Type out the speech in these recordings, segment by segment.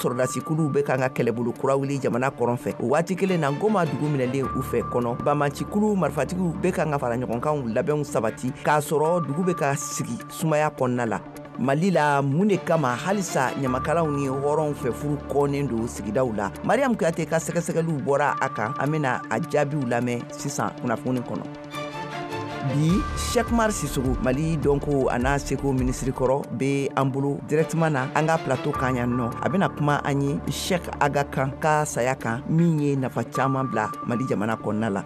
sɔrɔdasikuluw bɛ kan ka kɛlɛbolo kura wuli jamana kɔrɔn fɛ o waati kelen na Goma dugu minɛlen u fɛ kɔnɔ Bamacikulu marifatigiw bɛ kan ka fara ɲɔgɔnkanw labɛnw sabati k'a sɔrɔ dugu bɛ ka sigi sumaya kɔnɔna la Mali la mun de kama halisa ɲamakalaw ni hɔrɔnw fɛ furu kɔnnen don sigidaw la Mariam Kuyate ka sɛgɛsɛgɛliw bɔra a kan an bɛna a jaabiw lamɛn sisan kunnafoni kɔnɔ bi Cheikh Mar Sissoco Mali donko ana seko ministre kɔrɔ be an bolo directement na an ka plateau kan yan nɔ a bɛna kuma an ye Cheikh Aga kan ka saya kan min ye nafa caman bila Mali jamana kɔnɔna la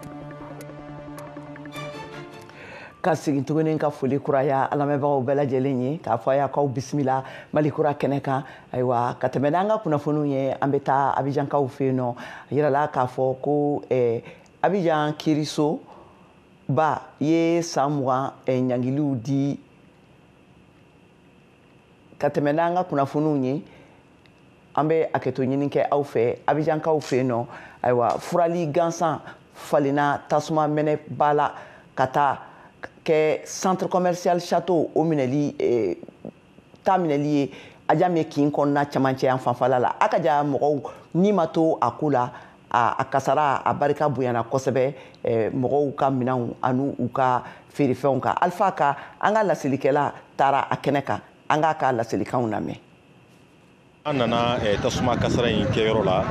ka segin tuguni ka foli kuraya alamɛbagaw bɛɛ lajɛlen ye k'a fɔ a y'a k'aw bisimila Mali kura kɛnɛ kan ayiwa ka tɛmɛ n'an ka kunnafoniw ye an bɛ taa Abijankaw fɛ yen nɔ a yirala k'a fɔ ko Abijan Kiriso ba ye san 20 ɲangiliw di ka tɛmɛ n'an ka kunnafoniw ye an bɛ hakɛto ɲini kɛ aw fɛ Abijankaw fɛ yen nɔ ayiwa furali gansan falenna tasuma mɛnɛ ba la ka taa kɛ centre commercial château o minɛli ta minɛli ye a jaa min kin kɔnɔna camancɛ yan fanfɛla la a ka ja mɔgɔw ni ma to a ko la a kasara a barika bonyana kosɛbɛ mɔgɔw ka minanw ani u ka feerefɛnw kan Alpha ka an ka lasilikɛla taara a kɛnɛ kan an ka lasilikanw lamɛn an nana tasuma kasara in kɛyɔrɔ la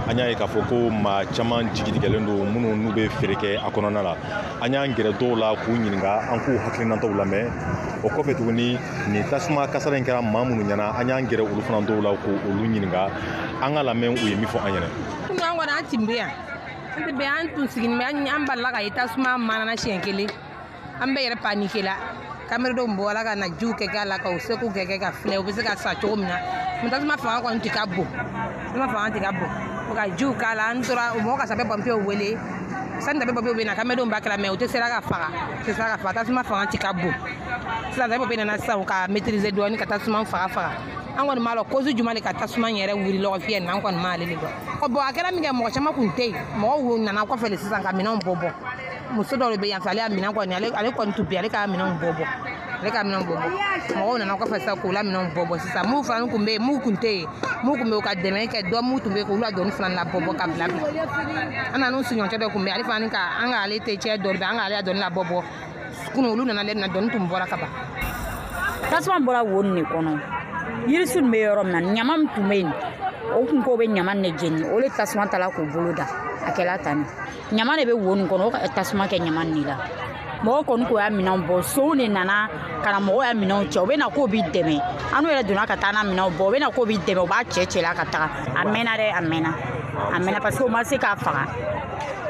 an y'a ye k'a fɔ ko maa caman jigitigɛlen don minnu n'u bɛ feere kɛ a kɔnɔna la an y'an gɛrɛ dɔw la k'u ɲininka an k'u hakilinataw lamɛn o kɔfɛ tuguni nin tasuma kasara in kɛra maa minnu ɲɛna an y'an gɛrɛ olu fana dɔw la k'olu ɲininka an ka lamɛn u ye min fɔ an ɲɛna. Kunu an kɔni an tun bɛ yan an tɛ bɛn an tun sigilen bɛ an balila ka ye tasuma manana siɲɛ kelen an bɛɛ yɛrɛ panike la kameradenw bɔra ka na jiw kɛ la ka u seko kɛ ka filɛ u bɛ se ka sa cogo min na mais tasuma fanga kɔni tɛ ka bon tasuma fanga tɛ ka bon u ka jiw k'a la an tora u mɔgɔ ka sabe pompiers wele sani sabe pompiers bɛ na kameradenw b'a kɛla mais u tɛ sera ka faga tasuma fanga tɛ ka bon sisan sabe pompiers nana sisan u ka maîtriser dɔɔni ka tasuma faga an kɔni b'a lɔ cause jumɛn de ka tasuma yɛrɛ wuli lɔgɔ fiyɛ na an kɔni m'ale de dɔn bon a kɛra min kɛ mɔgɔ caman kun tɛ yen mɔgɔw nana kɔfɛ de sisan ka minɛnw bɔ muso dɔw bɛ yan fɛ ale y'a minɛn kɔni ale kɔni tun bɛ ale ka minɛnw bɔ mɔgɔw nana kɔfɛ sisan k'u la minɛnw bɔ sisan m'u fana kun bɛ yen m'u kun tɛ yen m'u kun bɛ u ka dɛmɛ kɛ dɔ m'u tun bɛ yen k'u la dɔnni fana la bɔ ka bila an n'u siɲɔgɔncɛ dɔ kun bɛ ale fana ka an ka ale tɛ cɛ dɔɔni bɛ an ka ale dɔnni la bɔ kunun olu nana ale na dɔnni tun bɔra ka ban tasuma bɔra wo nin kɔnɔ yirisuw bɛ yɔrɔ min na ɲama min tun bɛ yen o kun ko bɛ ɲama ne jeni o le tasuma tala k'u bolo da a kɛla tan ɲama de bɛ wo nin kɔnɔ o ka tasuma kɛ ɲama nin la mɔgɔ kɔni ko y'a minɛnw bɔ sow de nana ka na mɔgɔw y'a minɛnw cɛ u bɛ na k'o b'i dɛmɛ an yɛrɛ donna ka taa n'a minɛnw bɔ u bɛ na k'o b'i dɛmɛ u b'a cɛ la ka taga a mɛnna dɛ a mɛnna parce que u ma se k'a faga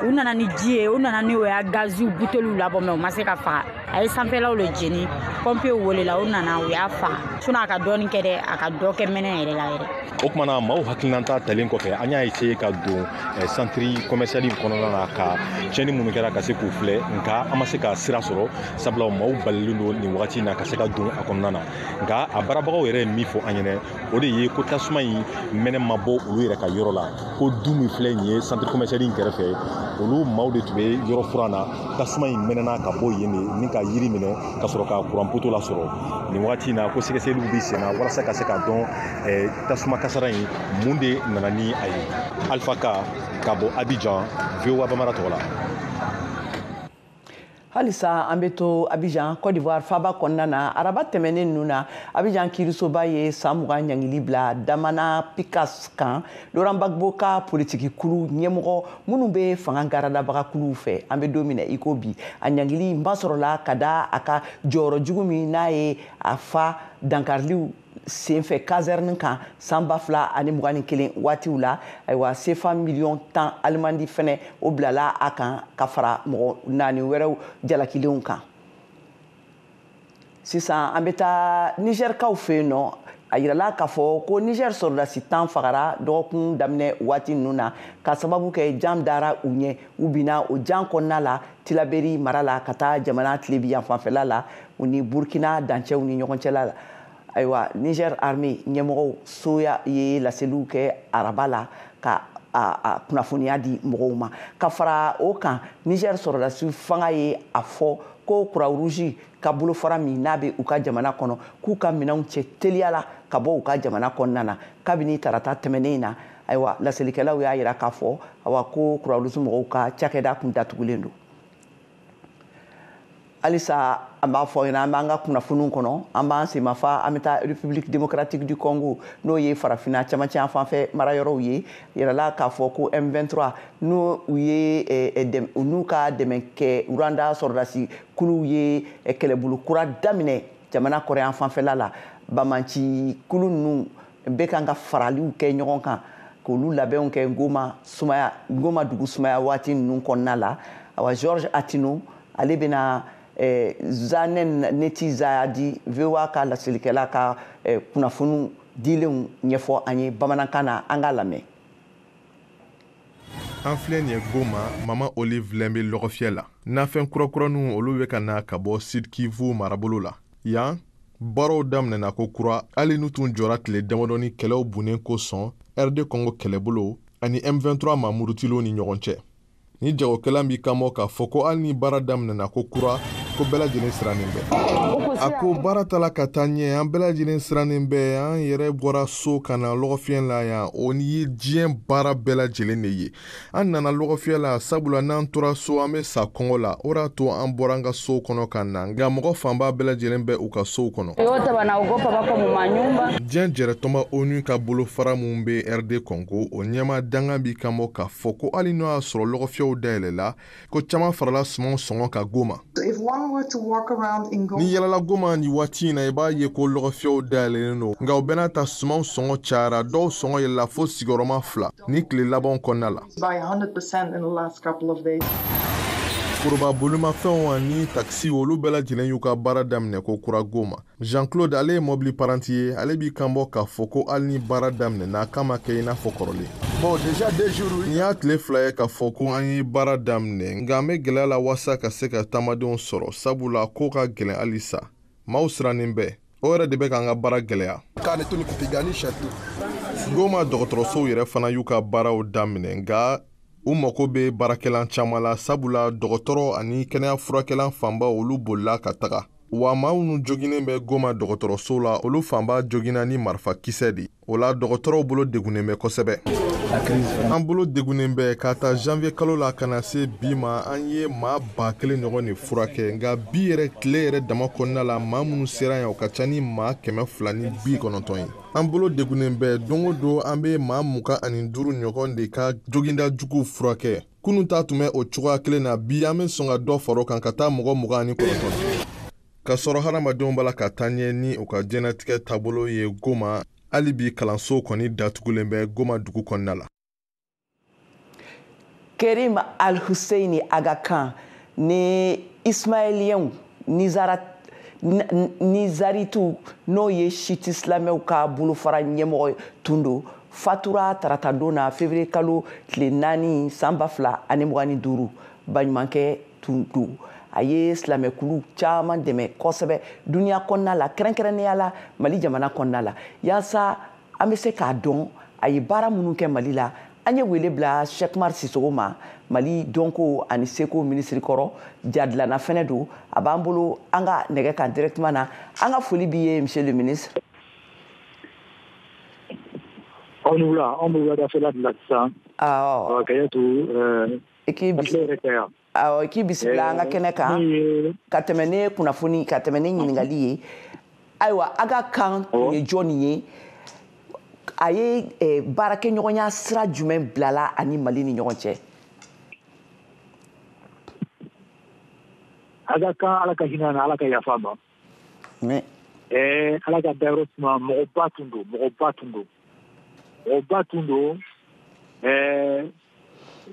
u nana ni ji ye u nana ni o y'a gaziw buteliw labɔ mɛ u ma se ka faga a ye sanfɛlaw le jeni pompiers welela u nana u y'a faga sinon a ka dɔɔni kɛ dɛ a ka dɔ kɛ mɛnɛ yɛrɛ la yɛrɛ o kumana maaw hakilinata talen kɔfɛ an y'a essayé ka don centre commercial kɔnɔna na ka tiɲɛni minnu kɛra ka se k'u filɛ nka an ma se ka sira sɔrɔ sabula maaw balilen don nin wagati in na ka se ka don a kɔnɔna na nka a baarabagaw yɛrɛ ye min fɔ an ɲɛna o de ye ko tasuma in mɛnɛ ma bɔ olu yɛrɛ ka yɔrɔ la ko du min filɛ nin ye centre commercial in kɛrɛfɛ olu maaw de tun bɛ yɔrɔ furan na tasuma in mɛnɛna ka bɔ yen de ni ka yiri minɛ ka sɔrɔ ka courant poteau lasɔrɔ nin wagati in na ko sɛgɛsɛgɛliw bɛ sen na walasa ka se ka dɔn tasuma kasara in mun de nana ni a ye Alpha ka bɔ Abidjan VOA Bamara tɔgɔ la halisa an bɛ to Abidjan Côte d'Ivoire faaba kɔnɔna na araba tɛmɛnen ninnu na Abidjan Kirisoba ye san 20 ɲangili bila Damana Picas kan Laurent Gbagbo ka politiki kulu ɲɛmɔgɔ minnu bɛ fanga garadabaga kuluw fɛ an bɛ don min na i ko bi a ɲangili n ba sɔrɔla ka da a ka jɔyɔrɔ jugu min n'a ye a fa dankariliw senfɛ caserne kan san 2021 waatiw la ayiwa CFA miliyɔn 10 alimandi fɛnɛ o bilala a kan ka fara mɔgɔ 4 wɛrɛw jalakilenw kan sisan an bɛ taa Nigerkaw fɛ yen nɔ a yirala k'a fɔ ko Niger sɔrɔdasi 10 fagara dɔgɔkun daminɛ waati ninnu na ka sababu kɛ jam dara u ɲɛ u binna o jam kɔnɔna la Tilaberi mara la ka taa jamana tilebi yan fanfɛla la u ni Burkina dancɛw ni ɲɔgɔn cɛla la ayiwa Niger armée ɲɛmɔgɔw soya ye laseliw kɛ araba la ka a kunnafoniya di mɔgɔw ma ka fara o kan Niger sɔrɔdasi fanga ye a fɔ ko Croix Rouge ka bolofara min n'a bɛ u ka jamana kɔnɔ k'u ka minɛnw cɛ teliya la ka bɔ u ka jamana kɔnɔna na kabini tarata tɛmɛnen in na ayiwa laselilikɛlaw y'a yira k'a fɔ ko Croix Rouge mɔgɔw ka cakɛda kun datugulen don halisa an b'a fɔ ɲɛna an b'an ka kunnafoniw kɔnɔ an b'an senmafa an bɛ taa République démocratique du Congo n'o ye farafinna camancɛ yan fanfɛ marayɔrɔw ye yirala k'a fɔ ko M23 n'u ka dɛmɛ kɛ Rwanda sɔrɔdasi kuluw ye kɛlɛbolo kura daminɛ jamana kɔrɔ yan fanfɛla la Bamaci kulu ninnu bɛ kan ka faraliw kɛ ɲɔgɔn kan k'olu labɛnw kɛ Ngoma dugu sumaya waati ninnu kɔnɔna la awa Georges Atino ale bɛna Zanen Neti Zayadi VOA ka laselilikɛla ka kunnafoniw dilenw ɲɛfɔ an ye bamanankan na an k'a lamɛn. An filɛ nin ye Goma Mama Olive Lembe lɔgɔfiyɛ la nafɛn kurakuraniw olu bɛ ka na ka bɔ Sud Kivu marabolo la yan baaraw daminɛna ko kura hali n'u tun jɔra tile damadɔni kɛlɛw bunnen kosɔn RD Congo kɛlɛbolo ani M23 mamurutilow ni ɲɔgɔn cɛ ni jagokɛla b'i kanbɔ k'a fɔ ko hali ni baara daminɛna ko kura ko bɛɛ lajɛlen sirannen bɛ a ko baara tala ka taa ɲɛ an bɛɛ lajɛlen sirannen bɛ an yɛrɛ bɔra so ka na lɔgɔfiyɛ la yan o ni ye diɲɛ baara bɛɛ lajɛlen de ye an nana lɔgɔfiyɛ la sabula n'an tora so an bɛ sa kɔngɔ la o de y'a to an bɔra an ka sow kɔnɔ ka na nka mɔgɔ fanba bɛɛ lajɛlen bɛ u ka sow kɔnɔ diɲɛ jɛrɛtɔnba ONU ka bolofara mun bɛ RD Congo o ɲɛma danga b'i kanbɔ k'a fɔ ko hali n'o y'a sɔrɔ lɔgɔfiyɛw dayɛlɛla ko caman farala sumanw sɔngɔ ka Goma ni yɛlɛla Goma ni waati in na i b'a ye ko lɔgɔfiyɛw dayɛlɛlen don nka o bɛɛ n'a ta sumanw sɔngɔ cayara dɔw sɔngɔ yɛlɛla fo sigiyɔrɔma 2 ni tile labanw kɔnɔna la foroba bolimafɛnw ani taxi olu bɛɛ lajɛlen y'u ka baara daminɛ ko kura Goma Jean-Claude ale ye mɔbili paranti ye ale b'i kanbɔ k'a fɔ ko hali ni baara daminɛna k'a ma kɛ i n'a fɔ kɔrɔlen nin y'a tile 2 ye k'a fɔ ko an ye baara daminɛ nka an bɛ gɛlɛya la walasa ka se ka taamadenw sɔrɔ sabula ko ka gɛlɛn halisa maaw sirannen bɛɛ o yɛrɛ de bɛ k'an ka baara gɛlɛya Goma dɔgɔtɔrɔsow yɛrɛ fana y'u ka baaraw daminɛ nka u mago bɛ baarakɛlan caman la sabula dɔgɔtɔrɔ ani kɛnɛya furakɛlan fanba olu bolila ka taga wa maa minnu joginen bɛ Goma dɔgɔtɔrɔso la olu fanba joginna ni marifakisɛ de o la dɔgɔtɔrɔw bolo degunnen bɛ kosɛbɛ an bolo degunnen bɛ k'a ta janvier kalo la ka na se bi ma an ye maa 1000 ɲɔgɔn de furakɛ nka bi yɛrɛ tile yɛrɛ dama kɔnɔna la maa minnu sera yan o ka ca ni maa 290 ye an bolo degunnen bɛ don o don an bɛ maa 25 ɲɔgɔn de ka joginda juguw furakɛ kunun ta tun bɛ o cogoya kelen na bi an bɛ sɔn ka dɔ fara o kan ka taa mɔgɔ 29 ka sɔrɔ hadamadenw b'a la ka taa ɲɛ ni u ka diɲɛlatigɛ taabolo ye Goma hali bi kalanso kɔni datugulen bɛ Goma dugu kɔnɔna la Kerim Al-Husseini Aga Khan ni Ismailiyɛnw Nizaritu n'o ye Shiti silamɛw ka bolofara ɲɛmɔgɔ tun don fatura tarata don na février kalo tile 4 san 2025 baɲumankɛ tun don a ye silamɛkulu caman dɛmɛ kosɛbɛ duniya kɔnɔna la kɛrɛnkɛrɛnnenya la Mali jamana kɔnɔna la yaasa an bɛ se k'a dɔn a ye baara minnu kɛ Mali la an ye wele bila Cheikh Umar Sissogo ma Mali dɔnko ani seko minisiri kɔrɔ jadilana fɛnɛ don a b'an bolo an ka nɛgɛ kan directement na an ka foli b'i ye monsieur le ministre. On nous l'a fait là de l'accent. I k'i bisimila an ka kɛnɛ kan ka tɛmɛ ne kunnafoni ka tɛmɛ ne ɲininkali ye ayiwa Aga Khan ye jɔn ye a ye baarakɛɲɔgɔnya sira jumɛn bilala ani Mali ni ɲɔgɔn cɛ. Aga Khan ala ka hinɛ na ala ka yafa ma ala ka dayɔrɔ suma mɔgɔba tun don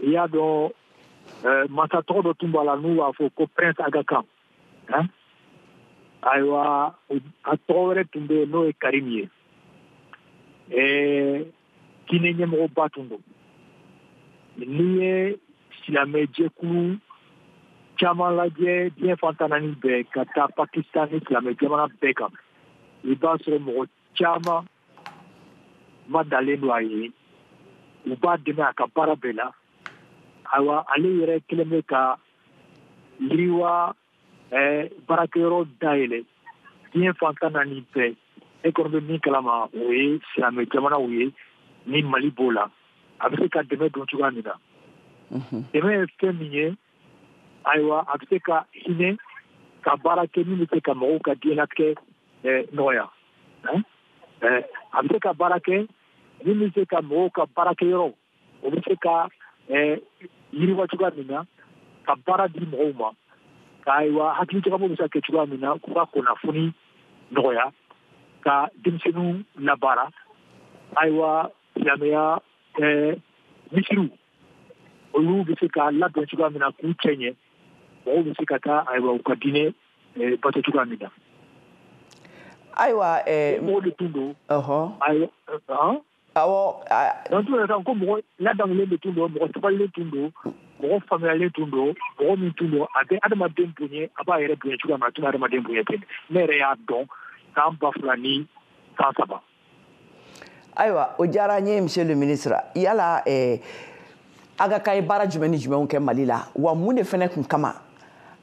i y'a dɔn masa tɔgɔ dɔ tun b'a la n'u b'a fɔ ko Prince Aga Khan ayiwa a tɔgɔ wɛrɛ tun bɛ yen n'o ye Karim ye Guinée ɲɛmɔgɔba tun don n'i ye silamɛjɛkulu caman lajɛ diɲɛ fantan naani bɛɛ ka taa Pakistan ni silamɛ jamana bɛɛ kan i b'a sɔrɔ mɔgɔ caman ma dalen don a ye u b'a dɛmɛ a ka baara bɛɛ la ayiwa ale yɛrɛ kelen bɛ ka yiriwa baarakɛyɔrɔ dayɛlɛ diɲɛ fan tan naani bɛɛ e kɔni bɛ min kalama o ye silamɛ jamanaw ye ni Mali b'o la a bɛ se ka dɛmɛ don cogoya min na dɛmɛ ye fɛn min ye ayiwa a bɛ se ka hinɛ ka baara kɛ min bɛ se ka mɔgɔw ka diɲɛlatigɛ nɔgɔya a bɛ se ka baara kɛ min bɛ se ka mɔgɔw ka baarakɛyɔrɔ o bɛ se ka yiriwa cogoya min na ka baara di mɔgɔw ma ka ayiwa hakili jagabɔ bɛ se ka kɛ cogoya min na k'u ka kunnafoni nɔgɔya ka denmisɛnninw labaara ayiwa silamɛya misiriw olu bɛ se ka labɛn cogoya min na k'u cɛ ɲɛ mɔgɔw bɛ se ka taa ayiwa u ka diinɛ bato cogoya min na ayiwa mɔgɔw de tun don ayiwa donc tun yɛrɛ ko mɔgɔ ladamulen de tun don mɔgɔ sabalilen tun don mɔgɔ faamuyalen tun don mɔgɔ min tun don a bɛ adamaden bonya a b'a yɛrɛ bonya cogoya min na a tun bɛ adamaden bonya ten ne yɛrɛ y'a dɔn san 2013 ayiwa o diyara n ye monsieur le ministre yala a ka kan ye baara jumɛn ni jumɛnw kɛ Mali la wa mun de fɛnɛ kun kama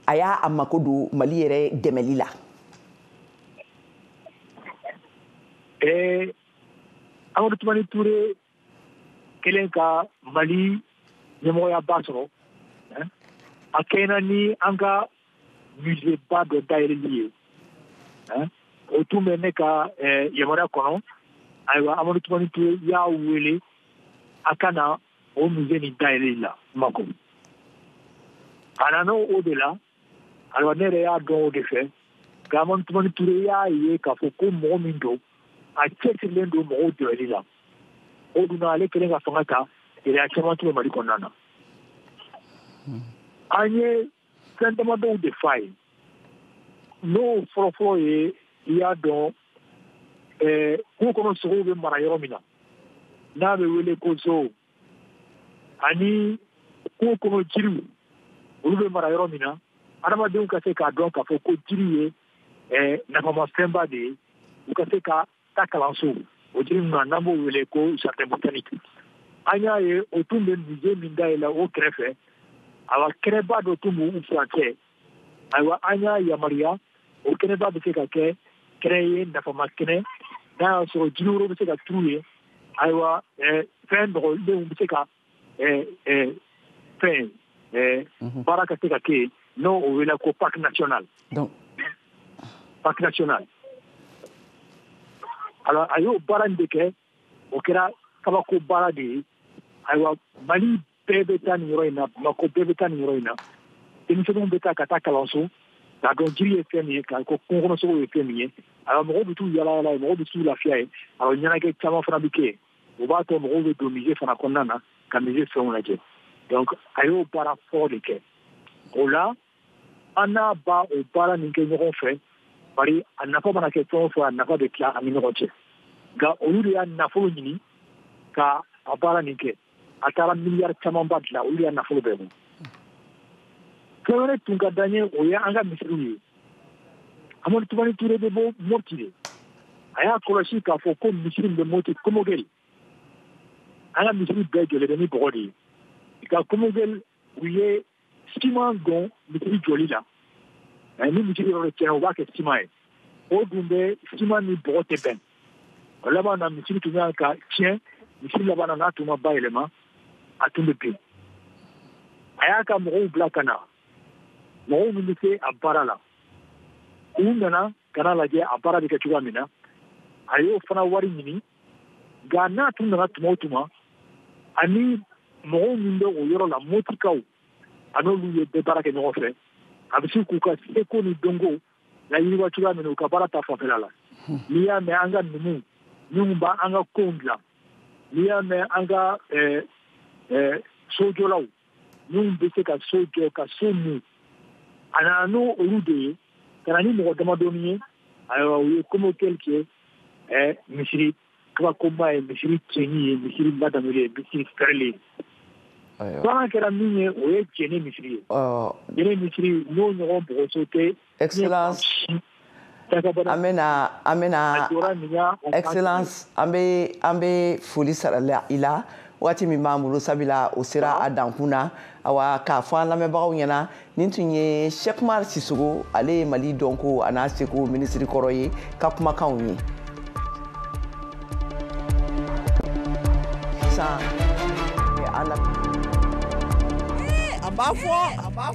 a y'a mako don Mali yɛrɛ dɛmɛli la Amadou Toumani Touré kelen ka Mali ɲɛmɔgɔyaba sɔrɔ a kɛɲɛna ni an ka musée ba dɔ dayɛlɛli ye o tun bɛ ne ka yamaruya kɔnɔ ayiwa Amadou Toumani Touré y'a wele a ka na o musée nin dayɛlɛli la Mako a nana o de la ayiwa ne yɛrɛ y'a dɔn o de fɛ nka Amadou Toumani Touré y'a ye k'a fɔ ko mɔgɔ min don a cɛsirilen don mɔgɔw dɛmɛli la o dun ale kelen ka fanga ta gɛlɛya caman tun bɛ Mali kɔnɔna na an ye fɛn damadɔw de f'a ye n'o fɔlɔfɔlɔ ye i y'a dɔn kungo kɔnɔ sogow bɛ mara yɔrɔ min na n'a bɛ wele ko zoo ani kungo kɔnɔ jiriw olu bɛ mara yɔrɔ min na adamadenw ka se k'a dɔn k'a fɔ ko jiri ye nafamafɛnba de ye u ka se ka ta kalanso o jiri ninnu na n'an b'o wele ko jardin botanique an y'a ye o tun bɛ musée min dayɛlɛ o kɛrɛfɛ ayiwa kɛnɛba dɔ tun b'u furancɛ ayiwa an y'a yamaruya o kɛnɛba bɛ se ka kɛ kɛnɛ ye nafama kɛnɛ n'a y'a sɔrɔ jiri wɛrɛw bɛ se ka turu ye ayiwa fɛn nɔgɔlenw bɛ se ka fɛn baara ka se ka kɛ yen n'o o wele ko parc national parc national alors a y'o baara in de kɛ o kɛra kabako baara de ye ayiwa Mali bɛɛ bɛ taa nin yɔrɔ in na Bamako bɛɛ bɛ taa nin yɔrɔ in na denmisɛnninw bɛ taa ka taa kalanso k'a dɔn jiri ye fɛn min ye k'a ko kungo kɔnɔ sogo ye fɛn min ye ayiwa mɔgɔw bɛ t'u yaala ye mɔgɔw bɛ t'u lafiya ye ayiwa ɲɛnajɛ caman fana bɛ kɛ o b'a to mɔgɔw bɛ don musée fana kɔnɔna na ka musée fɛnw lajɛ donc a y'o baara fɔlɔ de kɛ o la an n'a ba o baara nin kɛ ɲɔgɔn fɛ bari a nafa mana kɛ fɛn o fɛn a nafa bɛ tila ani ɲɔgɔn cɛ nka olu de y'a nafolo ɲini ka a baara nin kɛ a taara miliyari camanba dilan olu y'a nafolo bɛɛ bɔ fɛn wɛrɛ tun ka d'an ye o ye an ka misiriw ye Amadou Toumani Touré bɛ bɔ Mopti de a y'a kɔlɔsi k'a fɔ ko misiri min bɛ Mopti Komogel an ka misiri bɛɛ jɔlen bɛ ni bɔgɔ de ye nka Komogel u ye siman dɔn misiri jɔli la ni misiri yɔrɔ tiɲɛna u b'a kɛ siman ye o dun bɛ siman ni bɔgɔ tɛ bɛn o laban na misiri tun bɛ ka tiɲɛ misiri laban na n'a tun ma bayɛlɛma a tun bɛ bin a y'a ka mɔgɔw bila ka na mɔgɔw min bɛ se a baara la u nana ka na lajɛ a baara bɛ kɛ cogoya min na a y'o fana wari ɲini nka n'a tun nana tuma o tuma ani mɔgɔw min bɛ o yɔrɔ la motikaw a n'olu ye bɛɛ baara kɛ ɲɔgɔn fɛ a bɛ se k'u ka seko ni dɔnko layiriwa cogoya min na u ka baara ta fanfɛla la n'i y'a mɛn an ka numu minnu b'an ka kow dilan n'i y'a mɛn an ka sojɔlaw minnu bɛ se ka so jɔ ka so mun a nana n'o olu de ye ka na ni mɔgɔ damadɔni ye ayiwa u ye Komogel kɛ misiri kabakoba ye misiri cɛnni ye misiri ladamulen ye misiri fɛrɛlen ye baara kɛra min ye o ye jɛnɛ misiri ye jɛnɛ misiri n'o ɲɔgɔn bɔgɔso tɛ excellence amena excellence ambe foli sarala ila wati mi mamulu sabila o sera adankuna awa ka fa lamɛbagaw ɲɛna nin tun ye Cheikh Mar Sissogo ale Mali dɔnko ana seko ministre kɔrɔ ye ka kumakanw ye sa ala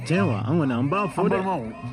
Cewa an wani an ba fo da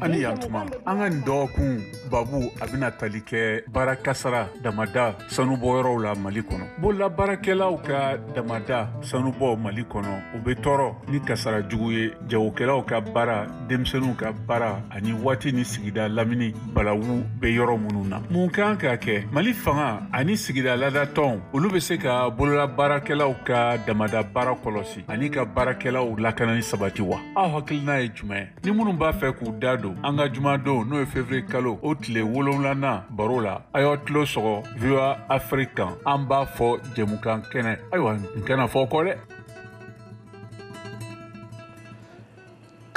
ani yantuma an ka dɔgɔkun babu a bɛna tali kɛ baara kasara damada sanubɔ yɔrɔw la Mali kɔnɔ bolola baarakɛlaw ka damada sanubɔ Mali kɔnɔ u bɛ tɔɔrɔ ni kasara jugu ye jagokɛlaw ka baara denmisɛnninw ka baara ani waati ni sigida lamini balawu bɛ yɔrɔ minnu na mun kan ka kɛ Mali fanga ani sigida ladatɔnw olu bɛ se ka bolola baarakɛlaw ka damada baara kɔlɔsi ani ka baarakɛlaw lakanani sabati wa aw hakilina ye jumɛn ni minnu b'a fɛ k'u da don an ka jumadon n'o ye février kalo o tile 7nan baro la a y'aw tulo sɔgɔ VOA Afrique kan an b'a fɔ jɛmukan kɛnɛ ayiwa n kana fɔ kɔ dɛ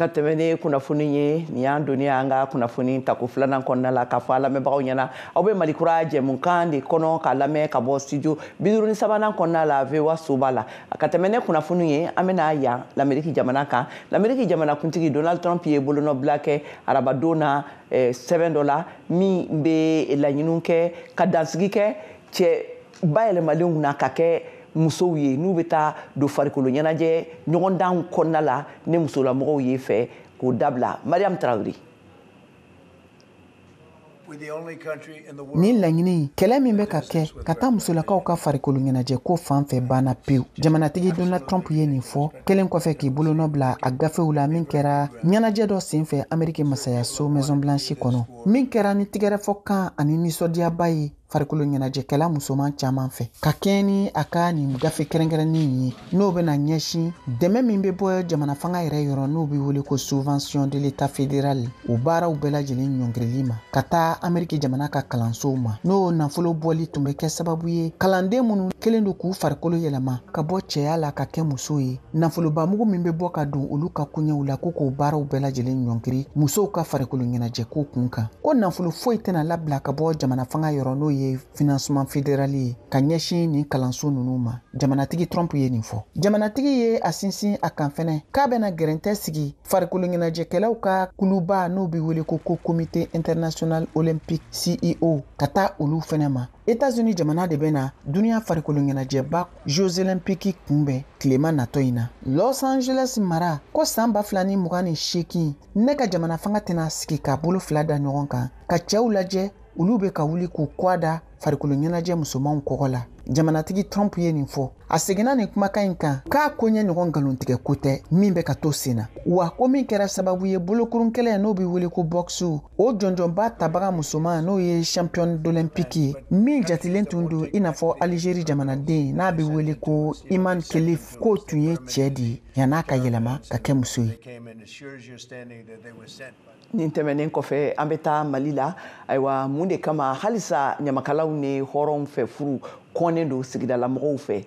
ka tɛmɛ ni kunnafoni ye nin y'an doni an ka kunnafoni tako filanan kɔnɔna la k'a fɔ a lamɛnbagaw ɲɛna aw bɛ Malikura jɛmukan de kɔnɔ k'a lamɛn ka bɔ studio 53nan kɔnɔna la VOA Soba la ka tɛmɛ ni kunnafoni ye an bɛna yan l'Amérique jamana kan l'Amérique jamanakuntigi Donald Trump ye bolonɔbila kɛ arabadon na sɛbɛn dɔ la min bɛ laɲiniw kɛ ka dansigi kɛ cɛ bayɛlɛmalenw na ka kɛ musow ye n'u bɛ taa don farikolo ɲɛnajɛ ɲɔgɔndan kɔnɔna la ne musolamɔgɔw ye fɛ k'o dabila Mariam Traoré ni laɲini kɛlɛ min bɛ ka kɛ ka taa musolakaw ka farikolo ɲɛnajɛ ko fan fɛ banna pewu jamanatigi Donald Trump ye nin fɔ kelen kɔfɛ k'i bolonɔ bila a gafew la min kɛra ɲɛnajɛ dɔ senfɛ Amérique masayaso Maison Blanche kɔnɔ min kɛra ni tigɛrɛfɔ kan ani nisɔndiyaba ye farikolo ɲɛnajɛkɛla musoman caman fɛ ka kɛɲɛ ni a ka nin gafe kɛrɛnkɛrɛnnen ye n'o bɛna ɲɛsin dɛmɛ min bɛ bɔ jamana fanga yɛrɛ yɔrɔ n'o bɛ wele ko subvention de l'état fédéral o baaraw bɛɛ lajɛlen ɲɔngirili ma ka taa Amérique jamana ka kalansow ma n'o nafolo bɔli tun bɛ kɛ sababu ye kalanden minnu kelen don k'u farikolo yɛlɛma ka bɔ cɛya la ka kɛ muso ye nafoloba mugu min bɛ bɔ ka don olu ka kuɲɛw la ko k'o baaraw bɛɛ lajɛlen ɲɔngiri musow ka farikolo ɲɛnajɛko kun kan ko nafolo foyi tɛna labila ka bɔ jamana fanga yɔrɔ n'o ye financement fédéral ye ka ɲɛsin nin kalanso ninnu ma jamanatigi Trump ye nin fɔ jamanatigi ye a sinsin a kan fɛnɛ k'a bɛna gɛrɛntɛ sigi farikolo ɲɛnajɛkɛlaw ka kuluba n'o bɛ wele ko comité international olympique CEO ka taa olu fɛnɛ ma États-Unis jamana de bɛna duniya farikolo ɲɛnajɛba Jeux olympiques kunbɛn tilema natɔ in na Los Angeles mara ko san 2028 ne ka jamana fanga tɛna sigi ka bolo fila da ɲɔgɔn kan ka cɛw lajɛ olu bɛ ka wuli k'u kwada farikolo ɲɛnajɛ musomanw kɔgɔ la jamanatigi Trump ye nin fɔ a seginna nin kumakan in kan k'a koɲɛ ɲɔgɔn nkalontigɛ ko tɛ min bɛ ka to sen na wa ko min kɛra sababu ye bolokurun kɛlɛ n'o bɛ wele ko boxu o jɔnjɔnba tabaga musoman n'o ye championne d'olympique ye min jatilen tun don i n'a fɔ Algérie jamanaden n'a bɛ wele ko Iman Khelif k'o tun ye cɛ de ye yan'a ka yɛlɛma ka kɛ muso ye nin tɛmɛnen kɔfɛ an bɛ taa Mali la ayiwa mun de kama halisa ɲamakalaw ni hɔrɔnw fɛ furu kɔnnen don sigidalamɔgɔw fɛ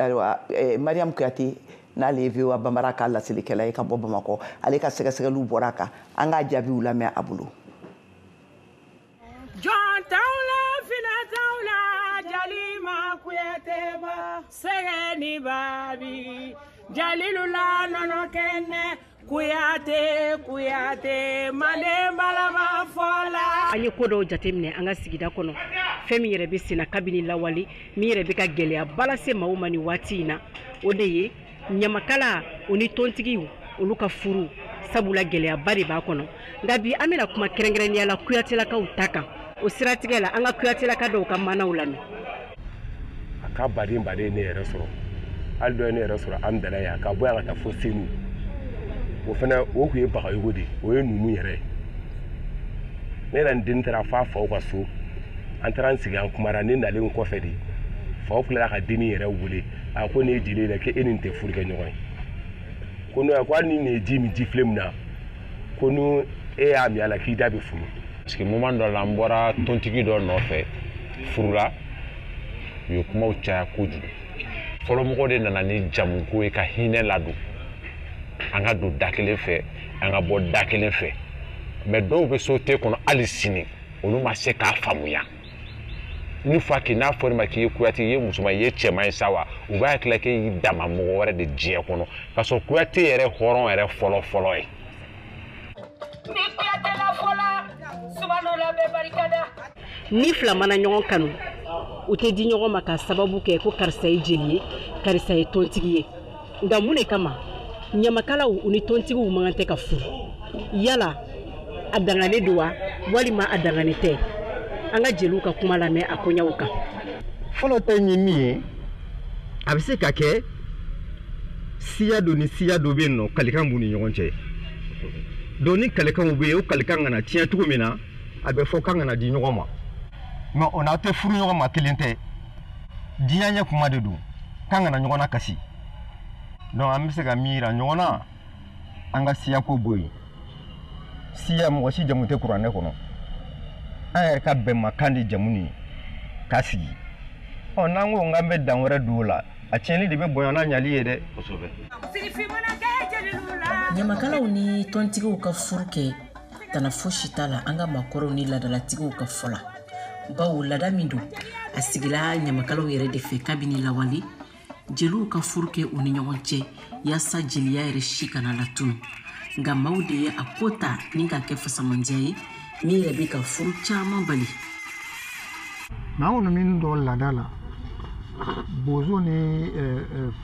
ayiwa Mariam Kuyate n'ale ye VOA Bambara ka lasilikɛla ye ka bɔ Bamakɔ ale ka sɛgɛsɛgɛliw bɔra a kan an k'a jaabiw lamɛn a bolo jɔn t'aw la finɛ t'aw la Jalima Kuyate ba sɛgɛ ni baabi Jalilu la nɔnɔ kɛnɛ Kuyate mane balaba fola an ye ko dɔw jateminɛ an ka sigida kɔnɔ fɛn min yɛrɛ bɛ senna kabini lawali min yɛrɛ bɛ ka gɛlɛya balase maaw ma nin waati in na o de ye ɲamakala o ni tontigiw olu ka furu sabula gɛlɛyaba de b'a kɔnɔ nka bi an bɛna kuma kɛrɛnkɛrɛnnenya la Kuyatelakaw ta kan o siratigɛ la an ka Kuyatelaka dɔw ka manaw lamɛn a ka baden ne yɛrɛ sɔrɔ hali dɔ ye ne yɛrɛ sɔrɔ an dala yan ka bɔ yan ka taa fo Senu o fana o kun ye Bagayogo de o ye numu yɛrɛ ne yɛrɛ n den taara f'a faw ka so an taara an sigi an kumara ne nalen kɔfɛ de faw tilara ka denni yɛrɛ wele a ko ne ye jeli yɛrɛ k'e ni nin tɛ furu kɛ ɲɔgɔn ye ko n'o ko hali ni nin ye ji min ji filɛ min na ko n'u e y'a min a la k'i da bɛ funu parce que moment dɔ la an bɔra tontigi dɔ nɔfɛ furu la u ye kumaw caya kojugu fɔlɔmɔgɔ de nana ni jamuko ye ka hinɛ ladon an ka don da kelen fɛ an ka bɔ da kelen fɛ mais dɔw bɛ sauter kɔnɔ hali sini olu ma se k'a faamuya ni fa ki n'a fɔra ma k'i ye Kuyate ye musoman ye cɛman ye sa wa u b'a hakili k'e y'i dama mɔgɔ wɛrɛ de diɲɛ kɔnɔ ka sɔrɔ Kuyate yɛrɛ hɔrɔn yɛrɛ fɔlɔ ye. ni fila mana ɲɔgɔn kanu u tɛ di ɲɔgɔn ma ka sababu kɛ ko karisa ye jeli ye karisa ye tontigi ye nka mun de kama ɲamakalaw u ni tontigiw man tɛ ka furu yala a dangane don wa walima a dangane tɛ an ka jeliw ka kuma lamɛn a koɲaw kan. fɔlɔ tɛ ɲi min ye a bɛ se ka kɛ siya dɔ ni siya dɔ bɛ yen nɔ kalikan b'u ni ɲɔgɔn cɛ donc ni kalikanw bɛ yen o kalikan kana tiɲɛ cogo min na a bɛ fɔ kan kana di ɲɔgɔn ma mais o n'a tɛ furu ɲɔgɔn ma kelen tɛ diɲɛ ɲɛ kuma de don kan kana ɲɔgɔn na kasi donc an bɛ se ka min yira ɲɔgɔn na an ka siyako bɔ yen siya mɔgɔ si jamu tɛ kuranɛ kɔnɔ an yɛrɛ ka bɛnmakan de jamu nin k'a sigi n'an ko k'an bɛ dan wɛrɛ don o la a tiɲɛni de bɛ bonya n'a ɲali ye dɛ kosɛbɛ. ɲamakalaw ni tɔntigiw ka furu kɛ tana fosi t'a la an ka maakɔrɔw ni ladalatigiw ka fɔ la bawo lada min don a sigila ɲamakalaw yɛrɛ de fɛ kabini lawale jeliw ka furu kɛ u ni ɲɔgɔn cɛ yaasa jeliya yɛrɛ si kana latunu nka maaw de ye a ko ta ni ka kɛ fasamandiya ye min yɛrɛ bɛ ka furu caman bali. n'an kɔni min dɔn lada la bozo ni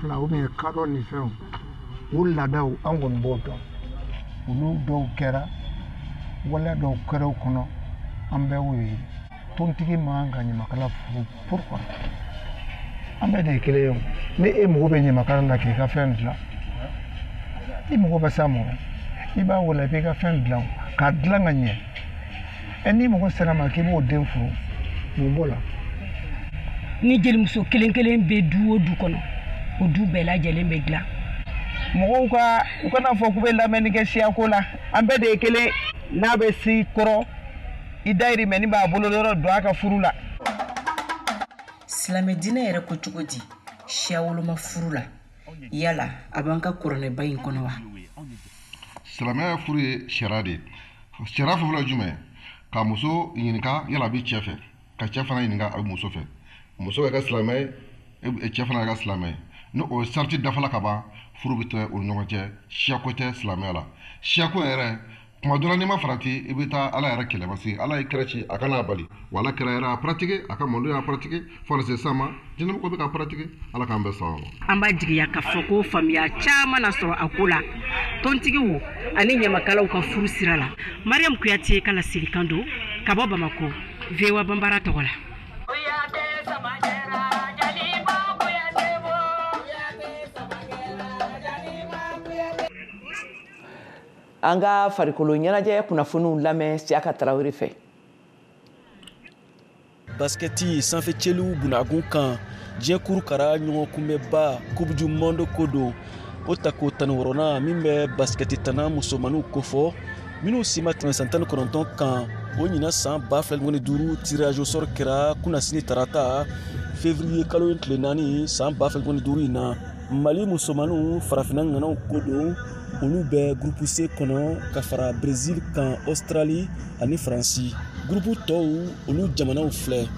fila ou bien kadɔ ni fɛnw o ladaw an kɔni b'o dɔn olu dɔw kɛra waleya dɔw kɛra o kɔnɔ an bɛɛ y'o ye tontigi man ka ɲamakala furu pourquoi an bɛɛ de ye kelen ye o ni e mago bɛ ɲamakala la k'i ka fɛn dilan i mago bɛ s'a ma i b'a wele i b'i ka fɛn dilan k'a dilan ka ɲɛ n'i mago sera ma k'i b'o den furu mun b'o la. ni jelimuso kelen kelen bɛ du o du kɔnɔ o du bɛɛ lajɛlen bɛ dilan. mɔgɔw u kana fɔ k'u bɛ lamɛnni kɛ siyako la an bɛɛ de ye kelen n'a bɛ si kɔrɔ i dayirimɛ ni b'a bolo yɔrɔ don a ka furu la. silamɛ diinɛ yɛrɛ ko cogo di siya woloma furu la yala a b'an ka kuranɛba in kɔnɔ wa. silamɛya furu ye sariya de ye sariya fɔlɔ ye jumɛn ka muso ɲininka yala a bɛ cɛ fɛ ka cɛ fana ɲininka a bɛ muso fɛ muso bɛ kɛ silamɛ ye cɛ fana kɛ silamɛ ye ni o sariti dafala ka ban furu bɛ tɛ o ni ɲɔgɔn cɛ siyako tɛ silamɛya la siyako yɛrɛ kuma dɔ la n'i ma farati i bɛ taa ala yɛrɛ kɛlɛ parce que ala ye kɛlɛ ci a kana bali wa ala kɛlɛ yɛrɛ a pratique a ka mɔdenw y'a pratique fo ka se sisan ma jinɛmɔgɔ bɛ ka pratique ala k'an bɛɛ sɔn an b'a jigiya k'a fɔ ko faamuya caman na sɔrɔ a ko la tontigiw ani ɲamakalaw ka furu sira la mariam kuyate ka lasilikan don ka bɔ bamako VOA Bambara tɔgɔ la. an ka farikolo ɲɛnajɛ kunnafoniw lamɛn Siyaka Tarawele fɛ. basketi sanfɛ cɛliw bunagun kan diɲɛ kurukara ɲɔgɔn kunbɛba coupe du monde ko don o ta ko 16nan min bɛ basketi tana musomaninw kofɔ minnu si ma tɛmɛ san 19 kan o ɲina san 2025 tirage au sort kɛra kunnasini tarata février kalo in tile 4 san 2025 in na mali musomaninw farafinna ŋanaw ko don olu bɛ groupe C kɔnɔ ka fara Brésil kan Australie ani Faransi groupe tɔw olu jamanaw filɛ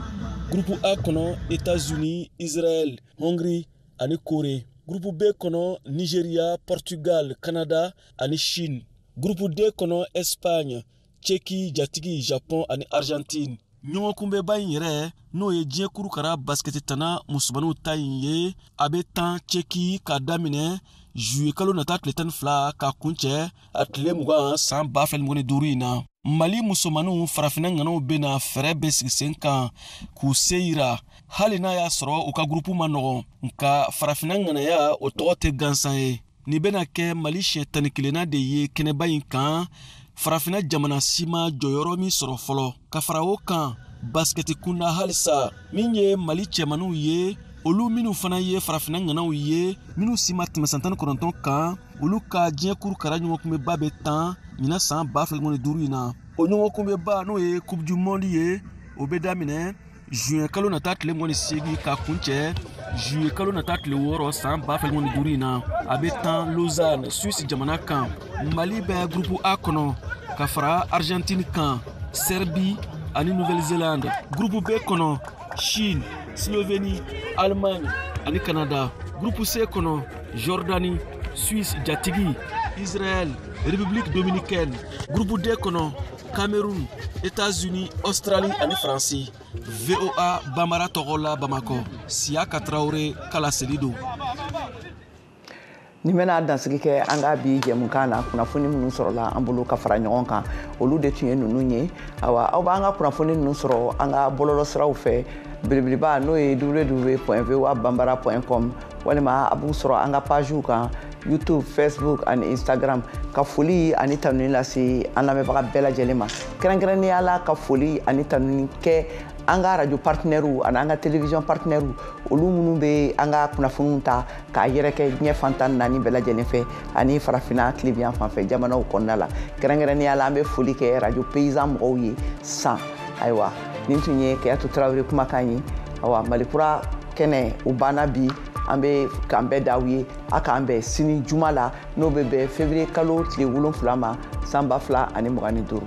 groupe A kɔnɔ États-Unis Israël Hongrie ani Corée groupe B kɔnɔ Nigeria Portugal Canada ani Chine groupe D kɔnɔ Espagne Tchèque jatigi Japon ani Argentine ɲɔgɔn kunbɛba in yɛrɛ n'o ye diɲɛ kurukara basketi tana musomaninw ta in ye a bɛ tan Tchèque k'a daminɛ juillet kalo nata tile 12 k'a kuncɛ a tile 20 san 2025 in na mali musomaninw farafinna ŋanaw bena fɛrɛ bɛ sigi sen kan k'u se yira hali n'a y'a sɔrɔ u ka gurupu ma nɔgɔn nka farafinna ŋanaya o tɔgɔ tɛ gansan ye nin bena kɛ mali siɲɛ 11 de ye kɛnɛba in kan farafinna jamana si ma jɔyɔrɔ min sɔrɔ fɔlɔ ka fara o kan basketi kunda halisa min ye mali cɛmaninw ye olu minnu fana ye farafinna ŋanaw ye minnu si ma tɛmɛ san 19 kan olu ka diɲɛ kurukara ɲɔgɔnkunbɛba bɛ tan ɲina san 2025 in na o ɲɔgɔnkunbɛba n'o ye coupe du monde ye o bɛ daminɛ juin kalo nata tile 28 k'a kuncɛ juillet kalo nata tile 6 san 2025 in na a bɛ tan Lausanne Suisse jamana kan mali bɛ groupe A kɔnɔ ka fara Argentine kan Serbie ani Nouvelle-Zélande. Groupe B kono Chine, Slovénie, Allemagne ani Canada. Groupe C kono Jordanie, Suisse, Jatigi, Israël, République dominicaine. Groupe D kono Cameroun, États-Unis, Australie ani France. VOA Bambara Togola Bamako. Siaka Traoré Kala Selido. Ni mena dansigi kɛ an ka bi jɛmukan na kunnafoni minnu sɔrɔla an bolo ka fara ɲɔgɔn kan olu de tun ye ninnu ye awa aw b'an ka kunnafoni ninnu sɔrɔ an ka bɔlɔlɔsiraw fɛ belebeleba n'o ye www.voabambara.com walima a b'u sɔrɔ an ka pagew kan YouTube, Facebook ani Instagram. Ka foli ani tanuni lase an lamɛnbaga bɛɛ lajɛlen ma kɛrɛnkɛrɛnnenya la ka foli ani tanuni kɛ an ka radio partenaires ani an ka télévision partenaires olu minnu bɛ an ka kunnafoniw ta k'a yɛrɛkɛ diɲɛ fantan naani bɛɛ lajɛlen fɛ ani farafinna tilebiyan fanfɛ jamanaw kɔnɔna la kɛrɛnkɛrɛnnenya la an bɛ foli kɛ radio paysan mɔgɔw ye san ayiwa nin tun ye Kayatu Tarawele kumakan ye awa Malikura kɛnɛ o banna bi an bɛ k'an bɛɛ d'aw ye a k'an bɛn sini juma la n'o bɛ bɛn février kalo tile 7 ma san 2025.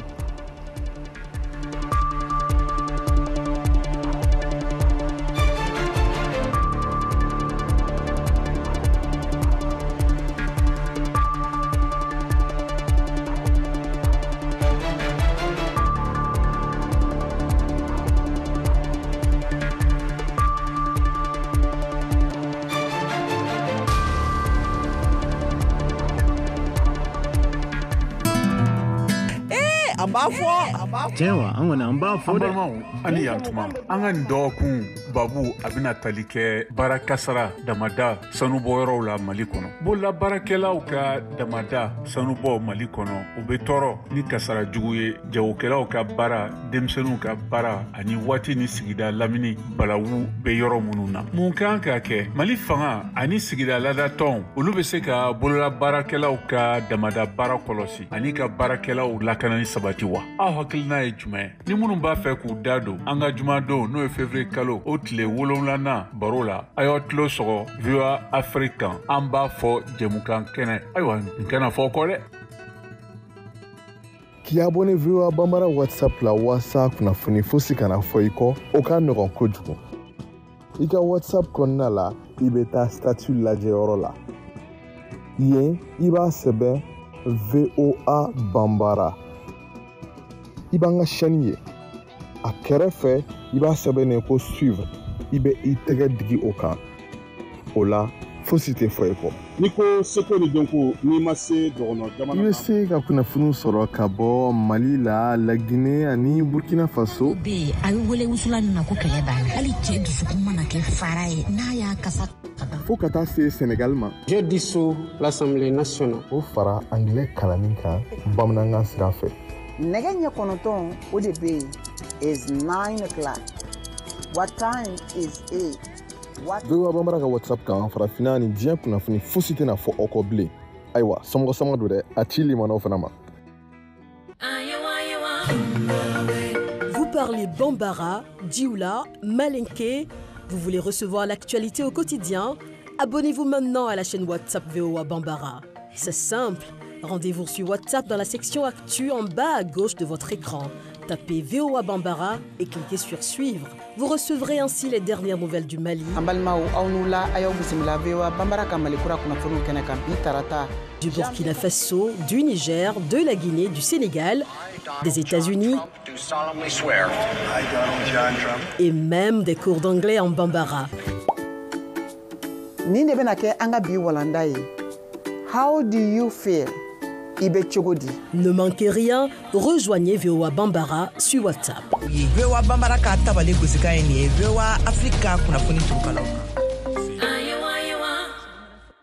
Cewa an wani an ba fo da ani yantuma an ka dɔgɔkun babu a bɛna tali kɛ baara kasara damada sanubɔyɔrɔw la Mali kɔnɔ. Bolola baarakɛlaw ka damada sanubɔ Mali kɔnɔ u bɛ tɔɔrɔ ni kasara jugu ye jagokɛlaw ka baara denmisɛnninw ka baara ani waati ni sigida lamini balawu bɛ yɔrɔ minnu na. Mun kan ka kɛ Mali fanga ani sigida ladatɔnw olu bɛ se ka bolola baarakɛlaw ka damada baara kɔlɔsi ani ka baarakɛlaw lakanani sabati wa? Aw hakilina ye jumɛn? Ni minnu b'a fɛ k'u da don an ka jumadon n'o ye février kalo o tile 7nan baro la a y'aw tulo sɔgɔ VOA Afrique kan an b'a fɔ jɛmukan kɛnɛ ayiwa n kana fɔ kɔ dɛ. K'i abonné VOA Bambara WhatsApp la walasa kunnafoni fosi kana fɔ i kɔ o ka nɔgɔn kojugu. I ka WhatsApp kɔnɔna la i bɛ taa statut lajɛyɔrɔ la yen i b'a sɛbɛn VOA Bambara. I b'an ka chaîne ye a kɛrɛfɛ i b'a sɛbɛnnen ko suivre i bɛ i tɛgɛ digi o kan o la fosi tɛ fɔ i kɔ. Ni ko seko ni dɔnko n'i ma se dɔgɔnɔ jamana I bɛ se ka kunnafoni sɔrɔ ka bɔ Mali la, La Guinée ani Burkina Faso. Bi a bɛ wele wusula min na ko kɛlɛ banna hali cɛ dusukun mana kɛ fara ye n'a y'a kasa fo ka taa se Sénégal ma. Je dissous l'Assemblée nationale. O fara anglais kalanni kan bamanankan sira fɛ. Nɛgɛ ɲɛ 9 o de bɛ yen is 9 o'clock. What time is it? VOA Bambara ka WhatsApp kan farafinna ni diɲɛ kunnafoni fosi tɛna fɔ aw kɔ bilen. Ayiwa somɔgɔ sama don dɛ a ci limanaw fana ma. Vous parlez Bambara, Dioula, Malinké. Vous voulez recevoir l'actualité au quotidien? Abonnez-vous maintenant à la chaîne WhatsApp VOA Bambara. C'est simple. Rendez-vous sur WhatsApp dans la section Actu en bas à gauche de votre écran. Tapez VOA Bambara et cliquez sur Suivre. Vous recevrez ainsi les dernières nouvelles du Mali, du Burkina Faso, du Niger, de la Guinée, du Sénégal, des États-Unis et même des cours d'anglais en Bambara. How do you feel? Ne manquez rien, rejoignez VOA Bambara sur WhatsApp. VOA Bambara ka tabale gusika ni VOA Africa kuna funi turukala.